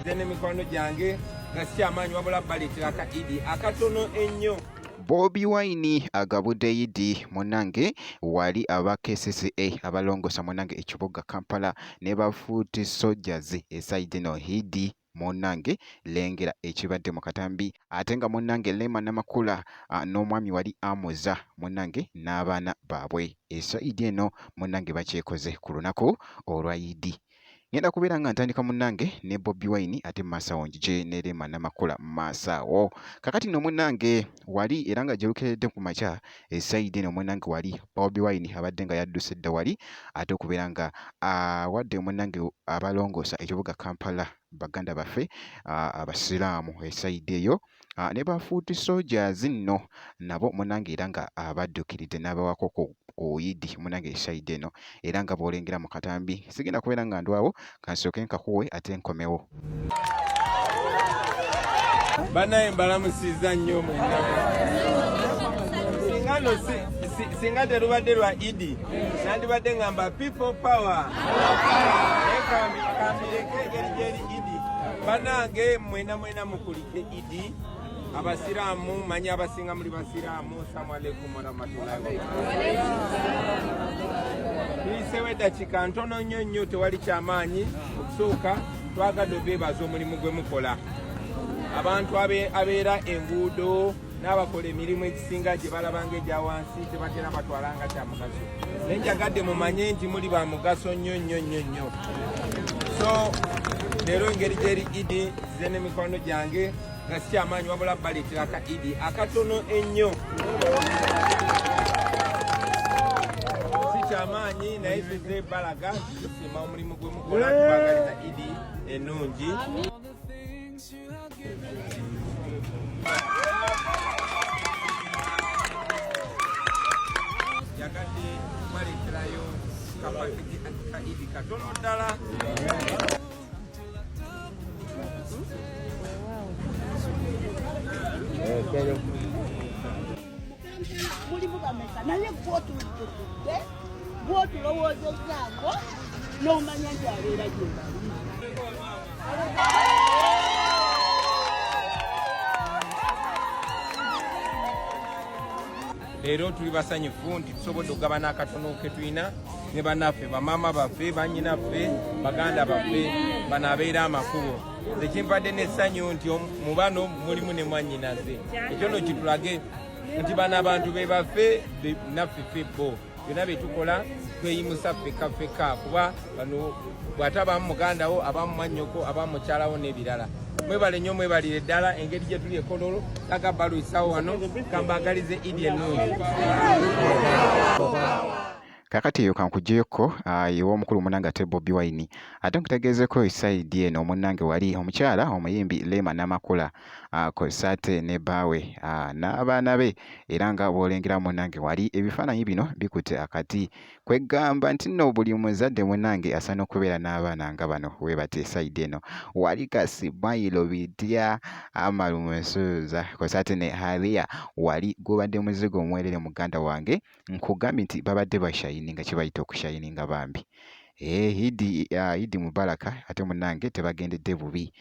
n'emikwano gyange nga sikyamaanyi wabula baleetera ka idi akatono ennyo. Bobi Wine agabudde Idi munnange wali aba KCCA abalongosa munnange ekibuga Kampala ne bafuuti soldiers esayidi no Idi munnange lengera ekibadde mu katambi ate nga munnange Lema Namakula n'omwami wali amuza munnange n'abaana baabwe esayidi eno munnange bakyekoze ku lunaku olwa Idi. Ngenda kubeera nga ntandika munnange ne Bobi Wine ate maasawo njije ne Lema Namakula maasawo. Kakati no munnange wali era nga gyerukeredde ku makya esayidi eno munnange wali Bobi Wine abadde nga yadduse dda wali ate okubeera nga awadde munnange abalongoosa ekibuga Kampala baganda baffe abasiraamu esayidi eyo ne bafuuti soldiers nno nabo munnange era nga abaddukiridde n'abawako ku Idi munnange esayidi eno era nga bw'olengera mu katambi sigenda kubeera nga ndwawo kansooke nkakuwe ate nkomewo. Banaye mbalamusiza nnyo mwenna. Singa terubadde lwa Idi nandibadde ngamba people power. Kambireke engeri gyeri Idi. Banange mwena mukulike Idi. Abasiraamu manyi abasinga muri basiraamu. Assalamu alaikum warahmatullahi wabarakatuh. Tuyiseewo eddakiika ntono nnyo tewali kyamaanyi. Okusooka twagadde obeebaza omulimu gwe mukola. Abantu abeera enguudo n'abakola emirimu egisinga gye balabanga egya wansi tebatera batwalanga kya mugaso. Naye njagadde mumanye nti muli ba mugaso nnyo. So leero engeri gyeri Idi nzize n'emikwano gyange nga sikyamaanyi wabula baleetera ka Idi akatono ennyo. Sikyamaanyi naye zize balaga tusiima omulimu gwe mukola tubagaliza Idi ennungi. Yagadde baleeterayo kapaketi ka Idi katono ddala. Mulimu bameka naye gwotulutudde gwotulowoozezaako n'omanya nti abeera gyebali. Leero tuli basanyufu nti tusobodde okugabana akatono ke tulina ne bannaffe bamaama baffe bannyinaffe baganda baffe bano abeera amakubo. Nze kimpadde n'essanyu nti mu bano mulimu ne mwannyinaze. Ekyo nno kitulage nti bano abantu be baffe naffe ffe bo byonna bye tukola tweyimusa ffekka kuba bano bw'atabamu mugandawo abamu mwannyoko abamu mukyalawo n'ebirala. Mwebale nnyo mwebalire ddala engeri gye tuli ekololo taga balwisawo wano kambagalize Idi ennungi. Kakati eyo kankuggyeko yewa omukulu munnange ate Bobi Wine ate nkutegeezeko esayidi eno munnange wali omukyala omuyimbi Lema Namakula kw'ossa ate ne bbaawe n'abaana be era nga bw'olengera munnange wali ebifaananyi bino bikutte akati kweggamba nti nno buli muzadde munnange asaana okubeera n'abaana nga bano we bati esayidi eno wali Kasimayiro Bidya Amaru Musuuza kw'ossa ate ne Halia wali gubadde muzigo omwerere muganda wange nkugambye nti babadde bashayininga kibayita okushayininga bambi. Idi Mubaraka ate munnange tebagendedde bubi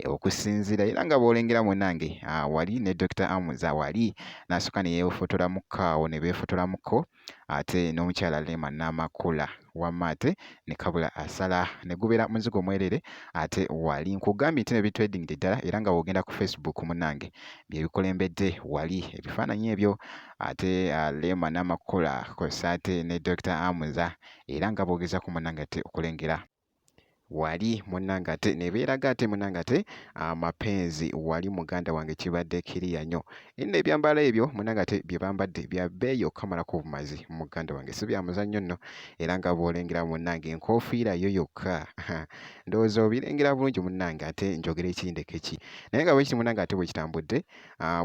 okusinziira era nga bw'olengera munnange wali ne Dr. Amuza wali n'asooka ne yeefotolamuko awo ne beefotolamuko ate n'omukyala Lema Namakula wamma ate ne kabula asala ne gubeera muzigo omwerere ate wali nkugambye nti ne bitwedingidde ddala era nga bw'ogenda ku Facebook munnange bye bikulembedde wali ebifaananyi ebyo ate Lema Namakula kw'ossa ate ne Dr. Amuza era nga boogeza ku munnange ate okulengera wali munnange ate ne beeraga ate munnange ate amapenzi wali muganda wange kibadde kiriya nnyo nno ebyambalo ebyo munnange ate bye bambadde bya bbeeyi okukamalako obumazi muganda wange si bya muzannyo nno era nga bw'olengera munnange enkofiira yo yokka ndowooza obirengera bulungi munnange ate njogera ekindeke ki naye nga bwe kiti munnange ate bwe kitambudde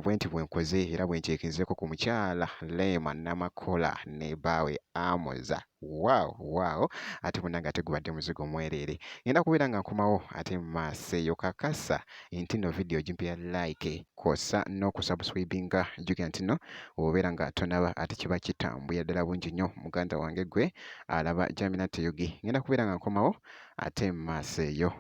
bwe nti bwe nkoze era bwe nkyekinzeko ku mukyala Lema Namakula ne bbaawe Amuza. Wow ate munnange ate gubadde muzigo omwerere ngenda kubeera nga nkomawo ate mu maaso eyo kakasa nti nno vidiyo gimpya like kw'ossa n'okusubscribinga jjukira nti nno obeera nga tonaba ate kiba kitambuya ddala bungi nnyo muganda wange gwe alaba Jaminat Yugi ngenda kubeera nga nkomawo ate mu maaso eyo.